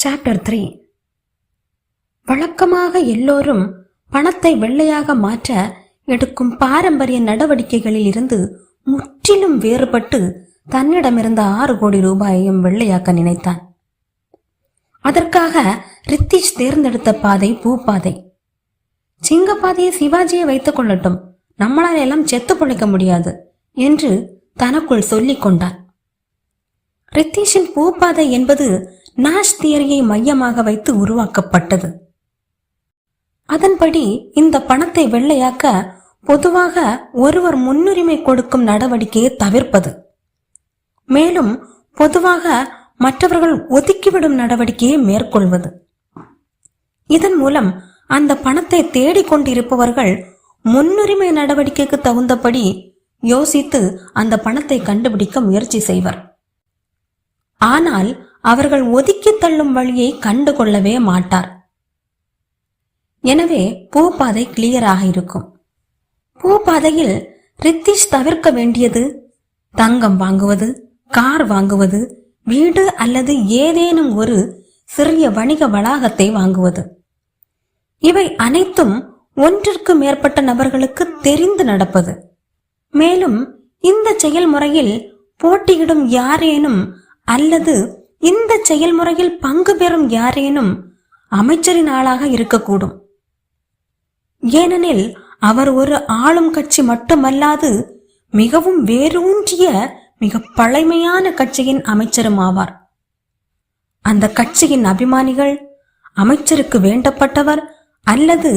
Chapter 3. வழக்கமாக எல்லோரும் பணத்தை வெள்ளையாக மாற்ற எடுக்கும் பாரம்பரிய நடவடிக்கைகளில் இருந்து முற்றிலும் வேறுபட்டு தன்னிடமிருந்த 6 கோடி ரூபாயையும் வெள்ளையாக்க நினைத்தான். அதற்காக ரித்தீஷ் தேர்ந்தெடுத்த பாதை பூப்பாதை. சிங்கப்பாதையை சிவாஜியை வைத்துக் கொள்ளட்டும், நம்மளால் எல்லாம் செத்து பிழைக்க முடியாது என்று தனக்குள் சொல்லிக் கொண்டான். ரித்தீஷின் பூப்பாதை என்பது நாஷ் தியரியை மையமாக வைத்து உருவாக்கப்பட்டது. அதன்படி இந்த பணத்தை வெள்ளையாக்க பொதுவாக ஒருவர் முன்னுரிமை கொடுக்கும் நடவடிக்கையை தவிர்ப்பது, மேலும் பொதுவாக மற்றவர்கள் ஒதுக்கிவிடும் நடவடிக்கையை மேற்கொள்வது. இதன் மூலம் அந்த பணத்தை தேடிக்கொண்டிருப்பவர்கள் முன்னுரிமை நடவடிக்கைக்கு தகுந்தபடி யோசித்து அந்த பணத்தை கண்டுபிடிக்க முயற்சி செய்வர். ஆனால் அவர்கள் ஒதுக்கி தள்ளும் வழியை கண்டுகொள்ளவே மாட்டார். எனவே பூப்பாதை கிளியராக இருக்கும். பூப்பாதையில் ரித்தீஷ் தவிர்க்க வேண்டியது தங்கம் வாங்குவது, கார் வாங்குவது, வீடு அல்லது ஏதேனும் ஒரு சிறிய வணிக வளாகத்தை வாங்குவது. இவை அனைத்தும் ஒன்றிற்கு மேற்பட்ட நபர்களுக்கு தெரிந்து நடப்பது. மேலும் இந்த செயல்முறையில் போட்டியிடும் யாரேனும் அல்லது இந்த செயல்முறையில் பங்கு பெறும் யாரேனும் அமைச்சரின் ஆளாக இருக்கக்கூடும். ஏனெனில் அவர் ஒரு ஆளும் கட்சி மட்டுமல்லாது மிகவும் வேரூன்றிய மிக பழமையான கட்சியின் அமைச்சரும் ஆவார். அந்த கட்சியின் அபிமானிகள், அமைச்சருக்கு வேண்டப்பட்டவர் அல்லது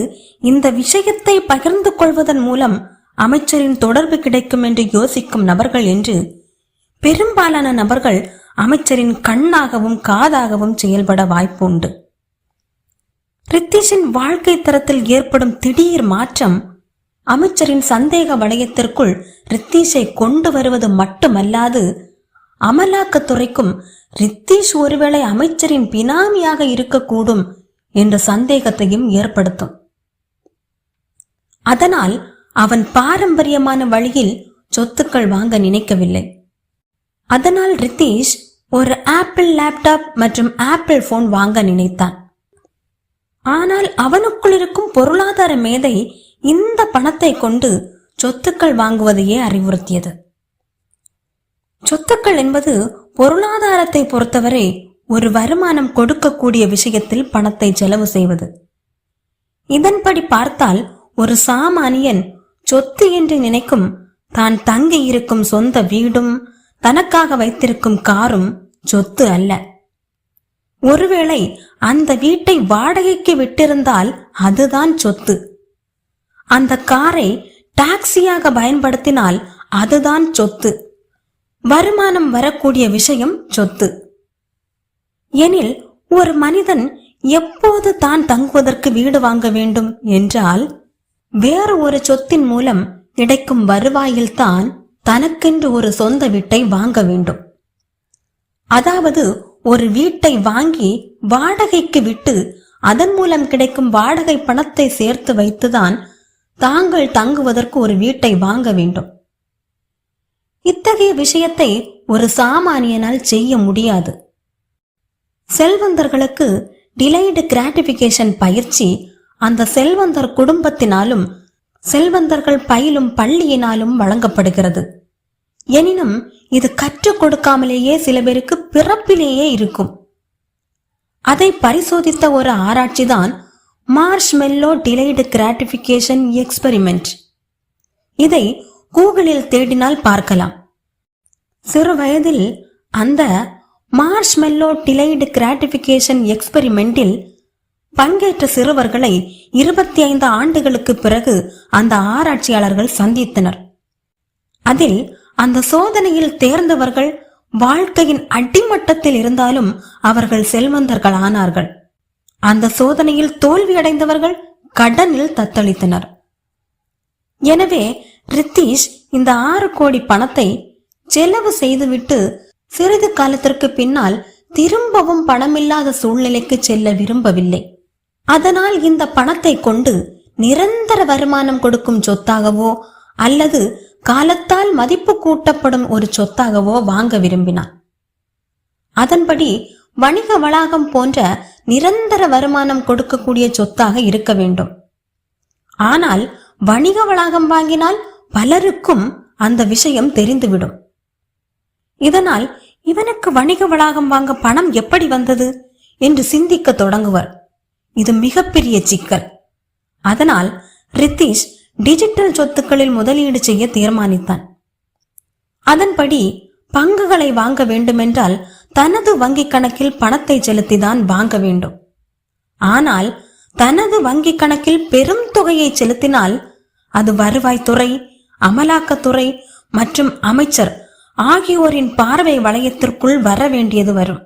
இந்த விஷயத்தை பகிர்ந்து கொள்வதன் மூலம் அமைச்சரின் தொடர்பு கிடைக்கும் என்று யோசிக்கும் நபர்கள் என்று பெரும்பாலான நபர்கள் அமைச்சரின் கண்ணாகவும் காதாகவும் செயல்பட வாய்ப்பு உண்டு. ரித்தீஷின் வாழ்க்கை தரத்தில் ஏற்படும் திடீர் மாற்றம் அமைச்சரின் சந்தேக வளையத்திற்குள் ரித்தீஷை கொண்டு வருவது மட்டுமல்லாது அமலாக்கத்துறைக்கும் ரித்தீஷ் ஒருவேளை அமைச்சரின் பினாமியாக இருக்கக்கூடும் என்ற சந்தேகத்தையும் ஏற்படுத்தும். அதனால் அவன் பாரம்பரியமான வழியில் சொத்துக்கள் வாங்க நினைக்கவில்லை. அதனால் ரித்தீஷ் ஒரு ஆப்பிள் லேப்டாப் மற்றும் ஆப்பிள் போன் வாங்க நினைத்தான். ஆனால் அவனுக்குள் இருக்கும் பொருளாதார மேதை இந்த பணத்தை கொண்டு சொத்துக்கள் வாங்குவதையே அறிவுறுத்தியது. சொத்துக்கள் என்பது பொருளாதாரத்தை பொறுத்தவரை ஒரு வருமானம் கொடுக்கக்கூடிய விஷயத்தில் பணத்தை செலவு செய்வது. இதன்படி பார்த்தால் ஒரு சாமானியன் சொத்து என்று நினைக்கும் தான் தங்கி இருக்கும் சொந்த வீடும் தனக்காக வைத்திருக்கும் காரும் சொத்து அல்ல. ஒருவேளை அந்த வீட்டை வாடகைக்கு விட்டிருந்தால் அதுதான் சொத்து. அந்த காரை டாக்ஸியாக பயன்படுத்தினால் அதுதான் சொத்து. வருமானம் வரக்கூடிய விஷயம் சொத்து. எனில் ஒரு மனிதன் எப்போது தான் தங்குவதற்கு வீடு வாங்க வேண்டும் என்றால் வேறு ஒரு சொத்தின் மூலம் கிடைக்கும் வருவாயில்தான் தனக்கென்று ஒரு சொந்த வீட்டை வாங்க வேண்டும். அதாவது ஒரு வீட்டை வாங்கி வாடகைக்கு விட்டு அதன் மூலம் கிடைக்கும் வாடகை பணத்தை சேர்த்து வைத்துதான் தாங்கள் தங்குவதற்கு ஒரு வீட்டை வாங்க வேண்டும். இத்தகைய விஷயத்தை ஒரு சாமானியனால் செய்ய முடியாது. செல்வந்தர்களுக்கு டிலைடு கிராட்டிபிகேஷன் பயிற்சி அந்த செல்வந்தர் குடும்பத்தினாலும் செல்வந்தர்கள் பயிலும் பள்ளியினாலும் வழங்கப்படுகிறது. எனினும் இது கற்றுக் கொடுக்காமலேயே சில பேருக்கு பிறப்பிலேயே இருக்கும். அதை பரிசோதித்த ஒரு ஆராய்ச்சிதான் மார்ஷ்மெல்லோ டிலைடு கிராட்டிபிகேஷன் எக்ஸ்பெரிமெண்ட். இதை கூகுளில் தேடினால் பார்க்கலாம். சிறு வயதில் அந்த மார்ஷ்மெல்லோ டிலைடு கிராட்டிபிகேஷன் எக்ஸ்பெரிமெண்டில் பங்கேற்ற சிறுவர்களை 25 ஆண்டுகளுக்கு பிறகு அந்த ஆராய்ச்சியாளர்கள் சந்தித்தனர். அதில் அந்த சோதனையில் தேர்ந்தவர்கள் வாழ்க்கையின் அடிமட்டத்தில் இருந்தாலும் அவர்கள் செல்வந்தர்கள் ஆனார்கள். அந்த சோதனையில் தோல்வியடைந்தவர்கள் கடனில் தத்தளித்தனர். எனவே ரித்தீஷ் இந்த 6 கோடி பணத்தை செலவு செய்துவிட்டு சிறிது காலத்திற்கு பின்னால் திரும்பவும் பணமில்லாத சூழ்நிலைக்கு செல்ல விரும்பவில்லை. அதனால் இந்த பணத்தை கொண்டு நிரந்தர வருமானம் கொடுக்கும் சொத்தாகவோ அல்லது காலத்தால் மதிப்பு கூட்டப்படும் ஒரு சொத்தாகவோ வாங்க விரும்பினான். அதன்படி வணிக வளாகம் போன்ற நிரந்தர வருமானம் கொடுக்கக்கூடிய சொத்தாக இருக்க வேண்டும். ஆனால் வணிக வளாகம் வாங்கினால் பலருக்கும் அந்த விஷயம் தெரிந்துவிடும். இதனால் இவனுக்கு வணிக வளாகம் வாங்க பணம் எப்படி வந்தது என்று சிந்திக்க தொடங்குவர். இது மிகப்பெரிய சிக்கல். அதனால் ரித்தீஷ் டிஜிட்டல் சொத்துக்களில் முதலீடு செய்ய தீர்மானித்தான். அதன்படி பங்குகளை வாங்க வேண்டுமென்றால் தனது வங்கிக் கணக்கில் பணத்தை செலுத்திதான் வாங்க வேண்டும். ஆனால் தனது வங்கிக் கணக்கில் பெரும் தொகையை செலுத்தினால் அது வருவாய்த்துறை, அமலாக்கத்துறை மற்றும் அமைச்சர் ஆகியோரின் பார்வை வளையத்திற்குள் வர வேண்டியது வரும்.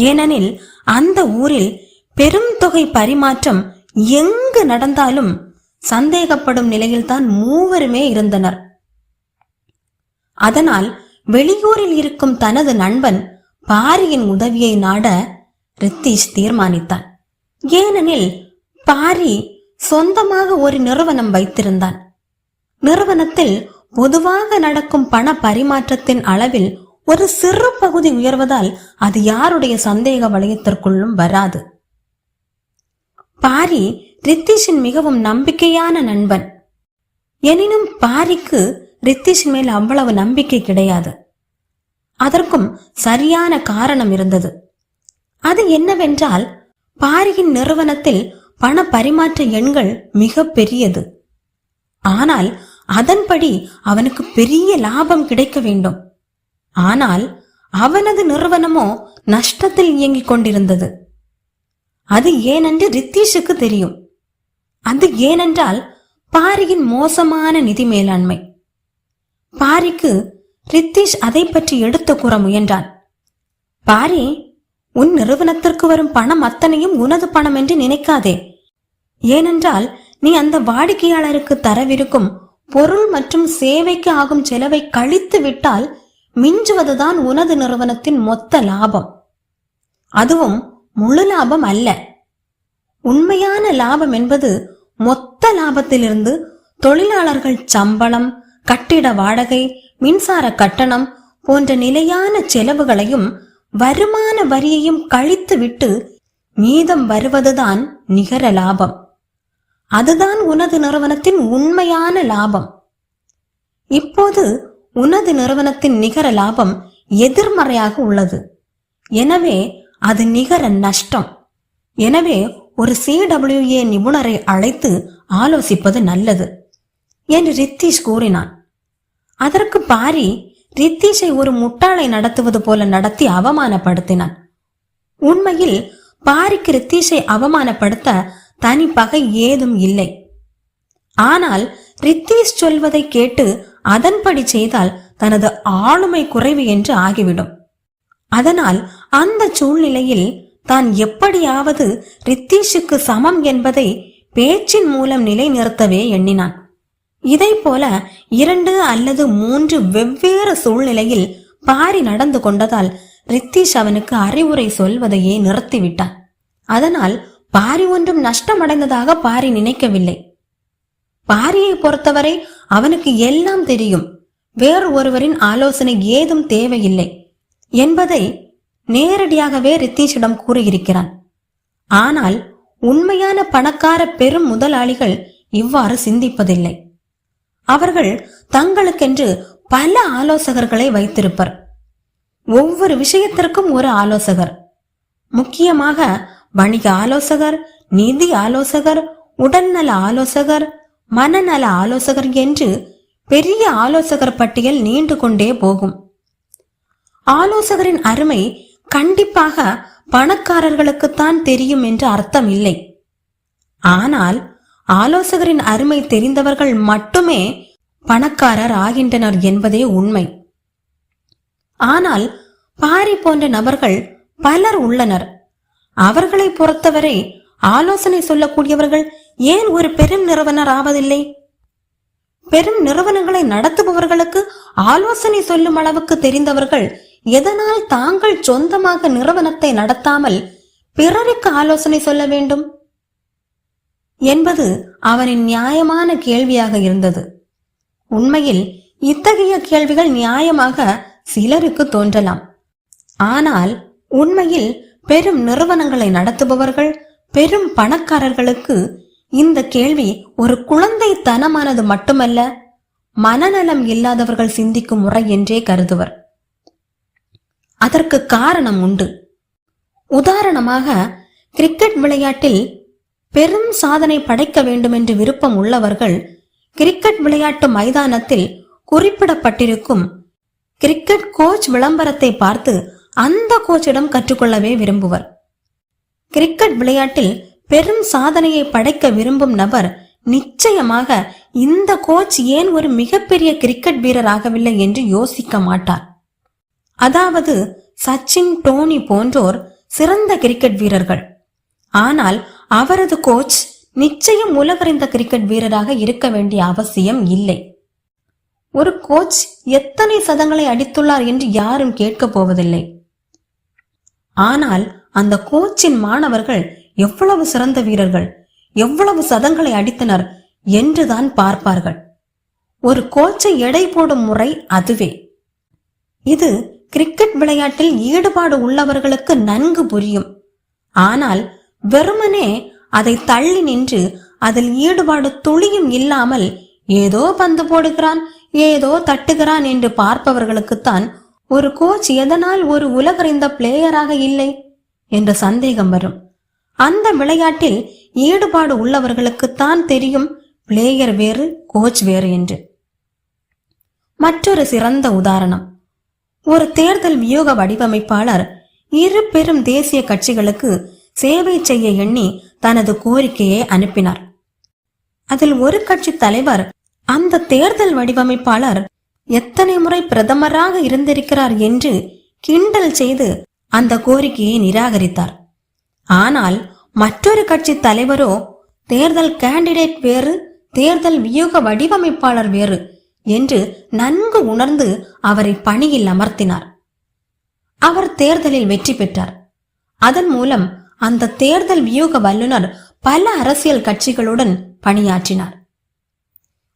ஏனெனில் அந்த ஊரில் பெரும் தொகை பரிமாற்றம் எங்கு நடந்தாலும் சந்தேகப்படும் நிலையில்தான் மூவருமே இருந்தனர். அதனால் வெளியூரில் இருக்கும் தனது நண்பன் பாரியின் உதவியை நாட ரித்தீஷ் தீர்மானித்தான். ஏனெனில் பாரி சொந்தமாக ஒரு நிறுவனம் வைத்திருந்தான். நிறுவனத்தில் பொதுவாக நடக்கும் பண பரிமாற்றத்தின் அளவில் ஒரு சிறு பகுதி உயர்வதால் அது யாருடைய சந்தேக வளையத்திற்குள்ளும் வராது. பாரி ரித்தீஷின் மிகவும் நம்பிக்கையான நண்பன். எனினும் பாரிக்கு ரித்தீஷின் மேல் அவ்வளவு நம்பிக்கை கிடையாது. அதற்கும் சரியான காரணம் இருந்தது. அது என்னவென்றால், பாரியின் நிறுவனத்தில் பண பரிமாற்ற எண்கள் மிக பெரியது. ஆனால் அதன்படி அவனுக்கு பெரிய லாபம் கிடைக்க வேண்டும். ஆனால் அவனது நிறுவனமோ நஷ்டத்தில் இயங்கிக் கொண்டிருந்தது. அது ஏனென்று ரித்தீஷுக்கு தெரியும். அது ஏனென்றால் பாரியின் மோசமான நிதி மேலாண்மை. பாரிக்கு ரித்தீஷ் அதை பற்றி எடுத்து கூற முயன்றான். பாரி, உன் நிறுவனத்திற்கு வரும் பணம் அத்தனையும் உனது பணம் என்று நினைக்காதே. ஏனென்றால் நீ அந்த வாடிக்கையாளருக்கு தரவிருக்கும் பொருள் மற்றும் சேவைக்கு ஆகும் செலவை கழித்து விட்டால் மிஞ்சுவதுதான் உனது நிறுவனத்தின் மொத்த லாபம். அதுவும் முழு லாபம் அல்ல. உண்மையான லாபம் என்பது மொத்த லாபத்திலிருந்து தொழிலாளர்கள் சம்பளம், கட்டிட வாடகை, மின்சார கட்டணம் போன்ற நிலையான செலவுகளையும் வருமான வரியையும் கழித்து விட்டு மீதம் வருவதுதான் நிகர லாபம். அதுதான் உனது நிறுவனத்தின் உண்மையான லாபம். இப்போது உனது நிறுவனத்தின் நிகர லாபம் எதிர்மறையாக உள்ளது. எனவே அது நிகர நஷ்டம். எனவே ஒரு CWA நிபுணரை அழைத்து ஆலோசிப்பது நல்லது என்று ரித்தீஷ் கூறினான். அதற்கு பாரி ரித்தீஷை ஒரு முட்டாளை நடத்துவது போல நடத்தி அவமானப்படுத்தினான். உண்மையில் பாரிக்கு ரித்தீஷை அவமானப்படுத்த தனி பகை ஏதும் இல்லை. ஆனால் ரித்தீஷ் சொல்வதை கேட்டு அதன்படி செய்தால் தனது ஆளுமை குறைவு என்று ஆகிவிடும். அதனால் அந்த சூழ்நிலையில் தான் எப்படியாவது ரித்தீஷுக்கு சமம் என்பதை பேச்சின் மூலம் நிலைநிறுத்தவே எண்ணினான். இதை போல 2 அல்லது 3 வெவ்வேறு சூழ்நிலையில் பாரி நடந்து கொண்டதால் ரித்தீஷ் அவனுக்கு அறிவுரை சொல்வதையே நிறுத்திவிட்டான். அதனால் பாரி ஒன்றும் நஷ்டமடைந்ததாக பாரி நினைக்கவில்லை. பாரியை பொறுத்தவரை அவனுக்கு எல்லாம் தெரியும், வேறு ஒருவரின் ஆலோசனை ஏதும் தேவையில்லை என்பதை நேரடியாகவே ரித்தீஷிடம் கூறியிருக்கிறான். ஆனால் உண்மையான பணக்கார பெரும் முதலாளிகள் இவ்வாறு சிந்திப்பதில்லை. அவர்கள் தங்களுக்கென்று பல ஆலோசகர்களை வைத்திருப்பர். ஒவ்வொரு விஷயத்திற்கும் ஒரு ஆலோசகர். முக்கியமாக வணிக ஆலோசகர், நிதி ஆலோசகர், உடல்நல ஆலோசகர், மனநல ஆலோசகர் என்று பெரிய ஆலோசகர் பட்டியல் நீண்டு கொண்டே போகும். ஆலோசகரின் அருமை கண்டிப்பாக பணக்காரர்களுக்குத்தான் தெரியும் என்று அர்த்தம் இல்லை. ஆனால் ஆலோசகரின் அருமை தெரிந்தவர்கள் மட்டுமே பணக்காரர் ஆகின்றனர் என்பதே உண்மை. ஆனால் பாரி போன்ற நபர்கள் பலர் உள்ளனர். அவர்களை பொறுத்தவரை ஆலோசனை சொல்லக்கூடியவர்கள் ஏன் ஒரு பெரும் நிறுவனர் ஆவதில்லை? பெரும் நிறுவனங்களை நடத்துபவர்களுக்கு ஆலோசனை சொல்லும் அளவுக்கு தெரிந்தவர்கள் எதனால் தாங்கள் சொந்தமாக நிறுவனத்தை நடத்தாமல் பிறருக்கு ஆலோசனை சொல்ல வேண்டும் என்பது அவனின் நியாயமான கேள்வியாக இருந்தது. உண்மையில் இத்தகைய கேள்விகள் நியாயமாக சிலருக்கு தோன்றலாம். ஆனால் உண்மையில் பெரும் நிறுவனங்களை நடத்துபவர்கள், பெரும் பணக்காரர்களுக்கு இந்த கேள்வி ஒரு குழந்தைத்தனமானது மட்டுமல்ல, மனநலம் இல்லாதவர்கள் சிந்திக்கும் முறை என்றே கருதுவர். அதற்கு காரணம் உண்டு. உதாரணமாக, கிரிக்கெட் விளையாட்டில் பெரும் சாதனை படைக்க வேண்டும் என்று விருப்பம் உள்ளவர்கள் கிரிக்கெட் விளையாட்டு மைதானத்தில் குறிப்பிடப்பட்டிருக்கும் கிரிக்கெட் கோச் விளம்பரத்தை பார்த்து அந்த கோச்சிடம் கற்றுக்கொள்ளவே விரும்புவர். கிரிக்கெட் விளையாட்டில் பெரும் சாதனையை படைக்க விரும்பும் நபர் நிச்சயமாக இந்த கோச் ஏன் ஒரு மிகப்பெரிய கிரிக்கெட் வீரர் ஆகவில்லை என்று யோசிக்க மாட்டார். அதாவது சச்சின், டோனி போன்றோர் சிறந்த கிரிக்கெட் வீரர்கள். ஆனால் அவரது கோச் நிச்சயம் உலகறிந்த கிரிக்கெட் வீரராக இருக்க வேண்டிய அவசியம் இல்லை. ஒரு கோச் எத்தனை சதங்களை அடித்துள்ளார் என்று யாரும் கேட்கப் போவதில்லை. ஆனால் அந்த கோச்சின் மாணவர்கள் எவ்வளவு சிறந்த வீரர்கள், எவ்வளவு சதங்களை அடித்தனர் என்றுதான் பார்ப்பார்கள். ஒரு கோச்சை எடை போடும் முறை அதுவே. இது கிரிக்கெட் விளையாட்டில் ஈடுபாடு உள்ளவர்களுக்கு நன்கு புரியும். ஆனால் வெறுமனே அதை தள்ளி நின்று அதில் ஈடுபாடு துளியும் இல்லாமல் ஏதோ பந்து போடுகிறான், ஏதோ தட்டுகிறான் என்று பார்ப்பவர்களுக்குத்தான் ஒரு கோச் எதனால் ஒரு உலகறிந்த பிளேயராக இல்லை என்ற சந்தேகம் வரும். அந்த விளையாட்டில் ஈடுபாடு உள்ளவர்களுக்குத்தான் தெரியும் பிளேயர் வேறு, கோச் வேறு என்று. மற்றொரு சிறந்த உதாரணம், ஒரு தேர்தல் வியூக வடிவமைப்பாளர் இரு பெரும் தேசிய கட்சிகளுக்கு சேவை செய்ய எண்ணி தனது கோரிக்கையை அனுப்பினார். அதில் ஒரு கட்சி தலைவர் அந்த தேர்தல் வடிவமைப்பாளர் எத்தனை முறை பிரதமராக இருந்திருக்கிறார் என்று கிண்டல் செய்து அந்த கோரிக்கையை நிராகரித்தார். ஆனால் மற்றொரு கட்சி தலைவரோ தேர்தல் கேண்டிடேட் வேறு, தேர்தல் வியூக வடிவமைப்பாளர் வேறு என்று நன்கு உணர்ந்து அவரை பணியில் அமர்த்தினார். அவர் தேர்தலில் வெற்றி பெற்றார். அதன் மூலம் அந்த தேர்தல் வியூக வல்லுநர் பல அரசியல் கட்சிகளுடன் பணியாற்றினார்.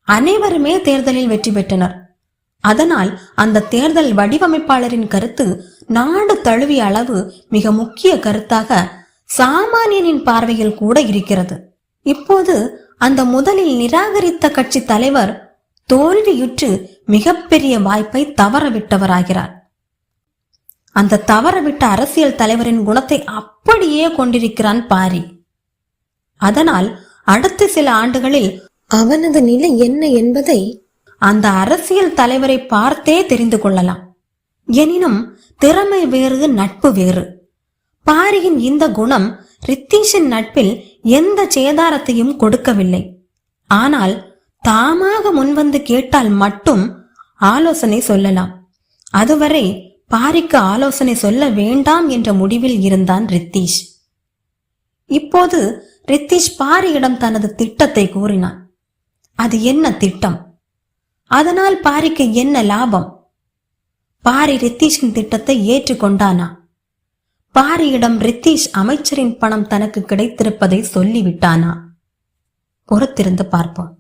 அனைவருமே தேர்தலில் வெற்றி பெற்றனர். அதனால் அந்த தேர்தல் வடிவமைப்பாளரின் கருத்து நாடு தழுவிய அளவு மிக முக்கிய கருத்தாக சாமானியனின் பார்வையில் கூட இருக்கிறது. இப்போது அந்த முதலில் நிராகரித்த கட்சி தலைவர் தோல்வியுற்று மிகப்பெரிய வாய்ப்பை தவறவிட்டவராகிறார். அந்த தவறவிட்ட அரசியல் தலைவரின் குணத்தை அப்படியே கொண்டிருக்கிறான் பாரி. அதனால் அடுத்த சில ஆண்டுகளில் அவனது நிலை என்ன என்பதை அந்த அரசியல் தலைவரை பார்த்தே தெரிந்து கொள்ளலாம். எனினும் திறமை வேறு, நட்பு வேறு. பாரியின் இந்த குணம் ரித்தீஷின் நட்பில் எந்த சேதாரத்தையும் கொடுக்கவில்லை. ஆனால் தாமாக முன்வந்து கேட்டால் மட்டும் ஆலோசனை சொல்லலாம். அதுவரை பாரிக்கு ஆலோசனை சொல்ல வேண்டாம் என்ற முடிவில் இருந்தான் ரித்தீஷ். இப்போது ரித்தீஷ் பாரியிடம் தனது திட்டத்தை கூறினான். அது என்ன திட்டம்? அதனால் பாரிக்கு என்ன லாபம்? பாரி ரித்தீஷின் திட்டத்தை ஏற்றுக்கொண்டானா? பாரியிடம் ரித்தீஷ் அமைச்சரின் பணம் தனக்கு கிடைத்திருப்பதை சொல்லிவிட்டானா? பொறுத்திருந்து பார்ப்போம்.